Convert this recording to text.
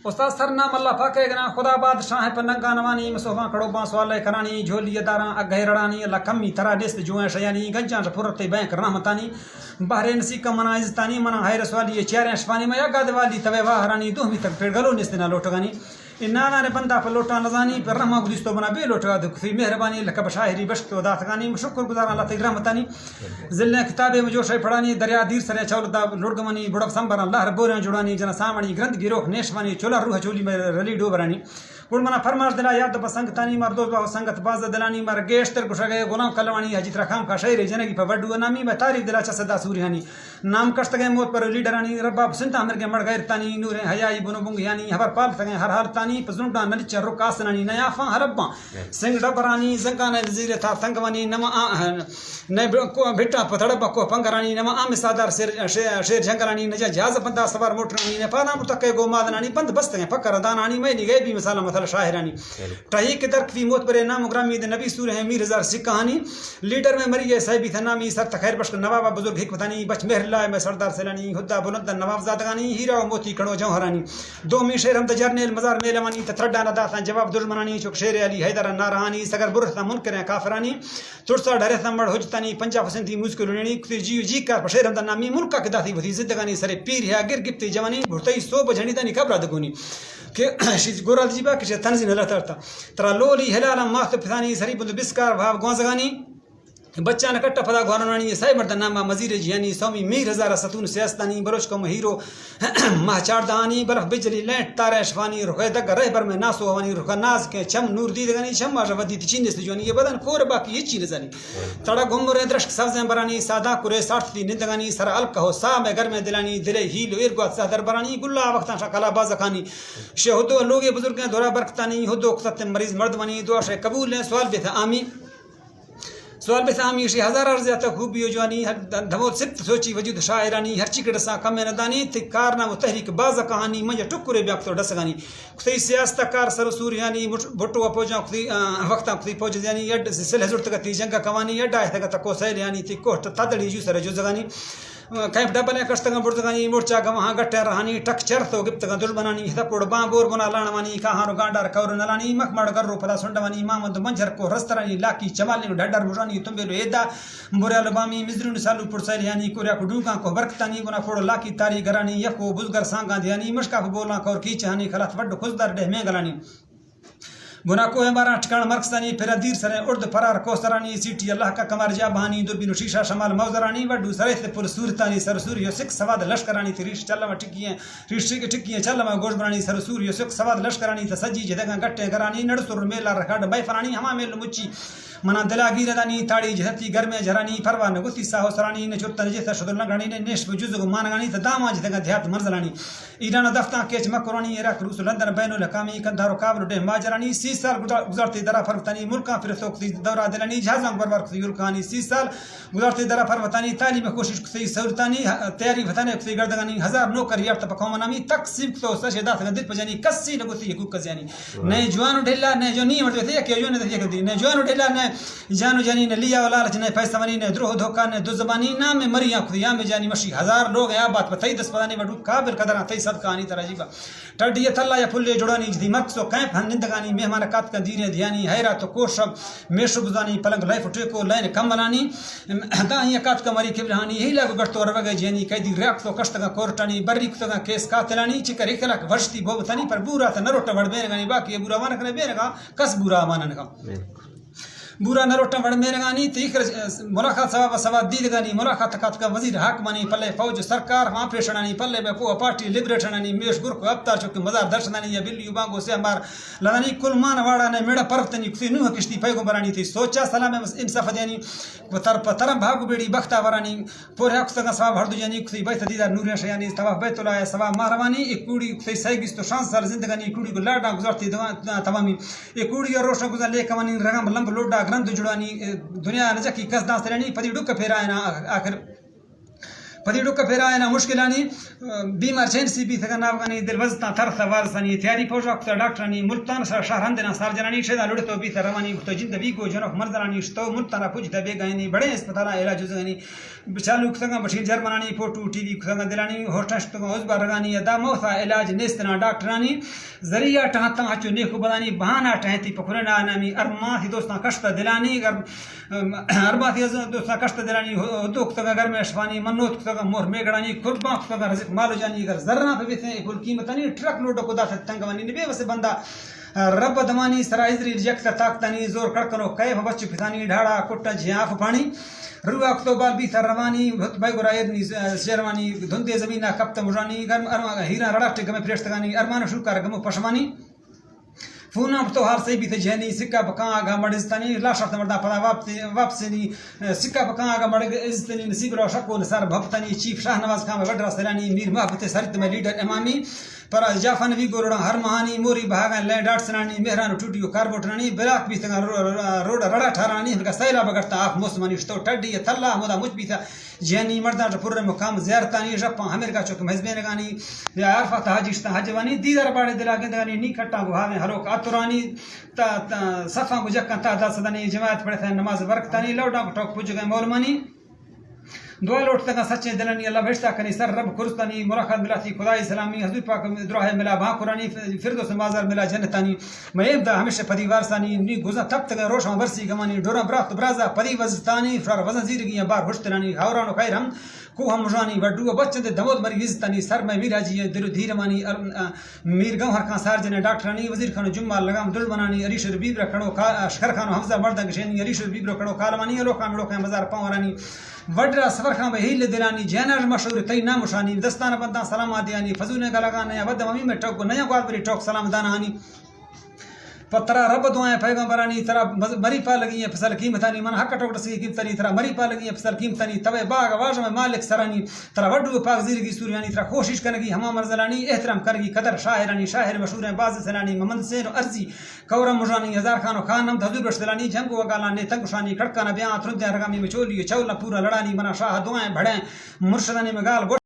استاد سر نام اللہ پاک گنا خدا بادشاہ پنگا نوانی مسوفا کڑو با سوال کرانی جھولی داراں اگے رڑانی اللہ کمی ترا دست جو شیانی گنجان پورت بینک رحمتانی بحرین سی کمنا عزتانی منا ہے رسوالی چیریں شفانی میں گاد والی توے واہرانی دو می تک پھر گلو نستنا لوٹگانی انانا نے بندہ پر لوٹا نزانی پر رحمہ گدستو بنا بے لوٹا دکھی مہربانی لکب شاہری بشت و داتگانی شکر گزار اللہ تک رحمتانی ذل کتابیں میں جو شے پڑھانی دریا دیر سرے چول دا لڑگمانی بڑب سمبر اللہ ربورن جوڑانی جنا سامانی گرند گیروخ نیشوانی چولا روح چولی میں رلی ڈوبرانی گڑ منا فرماش دلا یاد پسنگ تانی مردو با سنگت باز دلانی مر گیشتر گشگے غلام کلوانی حجت رقم کا شعر جنگی پر بڑو نامی میں تاریخ دلا چسدا سوریانی نام کشت گئے موت پر لیڈرانی رباب سنتا امر کے مڑ غیر تانی نور حیائی بنو بنگ یعنی خبر پال تگے ہر حال تانی پزنڈا نل چرو کاسنانی نیا فا ہربا سنگ ڈبرانی زنگان وزیر تھا تنگوانی نما نے کو بیٹا پتڑب کو پنگرانی نما ام سادار شیر جنگرانی نجا جہاز بندہ سوار موٹرانی نے پانا متکے گو مادنانی بند بستیں فکر دانانی میں نگے بھی مثال مثلا شاہرانی ٹائی کے درک بھی موت پر نام گرامی نبی سور ہے میر ہزار سی کہانی لیڈر میں مری ہے صاحبی تھا نامی سر تخیر بشک نواب بزرگ حکمتانی بچ مہر اللہ میں سردار سیلانی ہدا بلند نواب زادگانی ہیرا و موتی کڑو جوہرانی دو می شیر ہم جرنیل مزار میلمانی تھرڈا داتا جواب دشمنانی چوک شیر علی حیدر نارانی سگر برتا منکر کافرانی چڑسا ڈرے تمڑ حجتانی پنجاب سندھی مسکرانی جی جی کر شیر ہم نامی ملک کا داتی وتی زندگانی سرے پیر ہے گر گپتی جوانی بھرتئی سو بجنی دانی خبر دگونی کہ شیز گورال جیبا کہ تنزین اللہ ترتا ترا لولی ہلالا ماست پھانی سری بند بسکار بھاو گوانزگانی بچہ نے کٹا پدا گوانانی سائی مرد نامہ مزیر جیانی سومی میر ہزار ستون سیاستانی بروچ کم ہیرو ماہ چاردانی برف بجلی لینٹ تارے شفانی رخے دگ رہ بر میں ناسو ہوانی رخا ناز کے چم نور دیدگانی چم ماہ ودی چین سے جوانی یہ بدن کور باقی یہ چیز زانی تڑا گمرے درشک سبزیں برانی سادا کرے ساٹھ دی نندگانی سر الک ہو سا میں گھر میں دلانی دلے ہیل ارگو صدر برانی گلا وقتا شکلا بازخانی شہدو لوگ بزرگ دورا برکتانی ہدو خطت مریض مردمانی دعا شے قبول ہیں سوال بھی تھا آمین سوال بے سامی شی ہزار ارزیات خوبی جوانی دھموت ست سوچی وجود شاعرانی ہر چکڑ سا کم ندانی تے کارنامہ تحریک باز کہانی مجھ ٹکرے بیاکتو ڈسگانی ختی سیاست کار سر سوریانی بٹو پوجا ختی وقتا ختی پوج یعنی یڈ سل حضور تک جنگ کوانی یڈ ہے تک کو سیل یعنی تے کوٹ تدڑی جو سر جو زگانی کہیں ڈبل کشتگاں بڑتگانی مورچا گا وہاں گٹے رہانی ٹک چرتو گپتگاں دشمنانی ہدپوڑ باں بور بنا لانوانی کہاں گانڈار کور نلانی مکمڑ گرو پدا سنڈوانی مامد منجر کو رسترانی لاکی چمالی ڈڈر مجانی تمبے لو ایدا بوریا لبامی مزرون سالو پرسیل یعنی کوریا کو ڈوگاں کو برکتانی بنا پھوڑ لاکی تاری گرانی یکو بزگر سانگاں دیانی مشکا بولاں کور کی چہانی خلات وڈ خزدار ڈہ میں گلانی گنا کو ہمارا ٹھکان مرکزانی پھر دیر سرے ارد فرار کوسرانی سیٹی اللہ کا کمر جا بہانی دو بینو شیشہ شمال موزرانی وڈو سرے تے پر سورتانی سر سوریو سکھ سواد لشکرانی تے ریش چلما ٹکیاں ریش ٹکیاں چلما گوش برانی سر سوریو سکھ سواد لشکرانی تے سجی جدگاں گٹے گرانی نڑسر میلا رکھڈ بائی فرانی ہما میل مچی منا دلا گیردانی تاڑی جہتی گھر میں جھرانی پروان گتی ساہو سرانی نے چوتن جیسا شدر لگانی نے نیش وجوزگو مانگانی تے داما جدگاں دیہات منزلانی ایران دفتاں کیچ مکرانی عراق روس لندن بین الاقوامی کندھارو کابل ڈہ ماجرانی 30 سال گزارتے درا فروتانی ملکاں پھر سوکتی دورہ دلانی جہازاں بربار کتی یلکانی 30 سال گزارتے درا فروتانی تعلیم کوشش کتی سورتانی تیاری فتانے کتی گردگانی ہزار نوکر یافت پکومنامی تقسیم تو سشے دات دل پجانی کسی نگوتی حقوق کزیانی نئے جوانو ڈھلا نئے جو نہیں مرتے تھے کہ جو نے تھے کہ نئے جوانو ڈھلا نئے جانو جانی نے لیا ولالچ نے پیسہ ونی نے دروہ دھوکا نے دو زبانی نام میں مریاں خدیاں میں جانی مشی ہزار لوگ ہیں بات پتہ دس پتانی بڑو قابل قدر تئی صدقہ انی تراجیبا ٹڈی تھلا یا پھلے جوڑانی جدی مرکسو کیمپ ہنندگانی مہمان کات کا دیرے دیانی حیرا تو کوشب میشو بزانی پلنگ لائف ٹیکو لائن کم بنانی داہی کات کا مری کبرانی ہی لگو گٹو روگے جانی قیدی ریاک تو کشتگا کورٹانی بریک تو کیس قاتلانی چکر اخلاق ورشتی بوتانی پر بورا تا نروٹا بڑ بیرگانی باقی بورا مان کرے بیرگا کس بورا مانن کا بورا نروٹا بڑ میرگانی تیخر ملاقات ثواب دیدگانی ملاقات کات کا وزیر حاکمانی پلے فوج سرکار وہاں پیشنانی پلے میں کو پارٹی لبریٹنانی میش گر کو ابتار چوک مزار درشنانی یا بلیو بانگو سے ہمار لدانی کلمان واڑا نے میڑا پرفتنی کسی نوح کشتی پیگو برانی تھی سوچا سلام انصاف دیانی ترم بھاگو بیڑی بختہ ورانی پورے اکستگا ثواب ہردو جانی کسی بیت دیدار نوریہ شیانی ثواب بیت اللہ ثواب مہروانی ایک کوڑی کسی سیگیس تو 5 سال زندگانی کوڑی کو لاڈا گزارتی تمامی ایک کوڑی روشن گزار لے کوانی رغم لمب لوڈا گرند جڑانی دنیا نجا کی کس داس رانی پدی ڈک پھیرائنا آخر پدیڑو کا پھر آئے نا مشکلانی بیمار چین سی بھی تھا نافغانی دل وزتا ترث وارثانی تیاری پوجا کتا ڈاکٹرانی ملتان سر شہرندنا سارجنانی شدا لڑتو بھی تھا روانی کتا جند ویگو جنوک مرزرانی شتو ملتانا پوجتا بیگانی بڑے اسپتالا علاج زغانی بچالو کتا بشیر جرمنانی پوٹو ٹی وی کتا دلانی ہوشتشت عزبا رگانی دا موثا علاج نیستنا ڈاکٹرانی ذریعہ ٹہتا ہچو نیکو بدانی بہانا ٹہتی پکرنا نامی ارما تھی دوستان کشتا دلانی ارما تھی دوستان کشتا دلانی دو کتا گھر میں اشفانی منوت کتا مور میگڑانی قربان کتا رزق مالو جانی اگر ذرنا پہ بیتے ہیں کل قیمتانی ٹرک لوڈو کو داتا تنگوانی نبی واسے بندہ رب دمانی سرائزری جیکتا تاکتانی زور کڑکنو کیف بچ پتانی ڈھاڑا کٹا جھیاف پانی روح اکتوبر بھی تھا روانی بھائی گرائدنی شیروانی دھندے زمینہ کپتا مجانی ہیران رڑاکٹے گمیں پریشتگانی ارمان شکر گمو پشمانی فونا تو ہار سے بھی تھے جہنی سکہ پکان آگا مڑزتانی لا شرط مردہ پدا واپسنی سکہ پکان آگا مڑزتانی نصیب رو شکو نصار بھبتانی چیف شاہ نواز خان وڈرا سیلانی میر محبت سرت میں لیڈر امامی پر جعفر نبی گورڑا ہر مہانی موری بہاگان لے ڈاٹ سنانی مہران ٹوٹیو کاربوٹرانی بلاک بھی تھا روڈ رڑا ٹھارانی ان کا سیلہ بگڑتا آپ موسمانی شتو ٹڈی تھلا مدا مجھ بھی تھا جہنی مردان پور مقام زیارتانی جپاں ہمیر کا چوک مہزبین گانی یا عرفات حجشتا حجوانی دیدار باڑے دلا گندگانی نی کٹا گوہاویں ہروک آتورانی صفاں کو جکاں تعداد صدانی جماعت پڑھے تھے نماز برکتانی لوڈا کو ٹوک پوچھ گئے مولمانی دعا لوٹتا کا سچے دلانی اللہ بھیجتا کنی سر رب کرستانی مراقبت ملاتی خدای سلامی حضور پاک دعا ملا بھا قرانی فردوس مازار ملا جنتانی میں دا ہمیشہ پدی وارسانی نی گزا تب تک روشن برسی گمانی ڈورا برات برازا پدی وزتانی فرار وزن زیرگی بار ہشترانی ہورانو خیرم کو ہم مجانی وڈو بچند دمود مری عزتانی سر میں میرا جی دل دھیرمانی میر گوہر خان سارجن ڈاکٹرانی وزیر خان جمعہ لگام دل بنانی علی شر بیبر کھڑو اشکر خان حمزہ مردنگ شینی علی شر بیبر کھڑو کالمانی لو خان لو خان بازار پاورانی وڈرا سفر خان بہیل دلانی جینر مشہور تی نامشانی دستان بندہ سلام آدیانی فضون گلگان نیا ود ممی میں ٹوک نیا گواد بری ٹوک سلام دانانی پترا رب دعائیں پیغمبرانی ترا مری پا لگی ہیں فصل قیمتانی من حق ٹوک رسی قیمتانی ترا مری پا لگی ہیں فصل قیمتانی توے باغ واج میں مالک سرانی ترا وڈو پاک زیرگی سوریانی ترا کوشش کرگی ہما مرزلانی احترام کرگی قدر شاعرانی شاعر مشہور ہیں باز سنانی محمد حسین ارضی کورم مجانی ہزار خان و خان نم حضور رسولانی جنگو وگالان نے تنگشانی کھڑکانا بیان ترندے رگامی میں چولی چولا پورا لڑانی بنا شاہ دعائیں بڑھیں مرشدانی مگال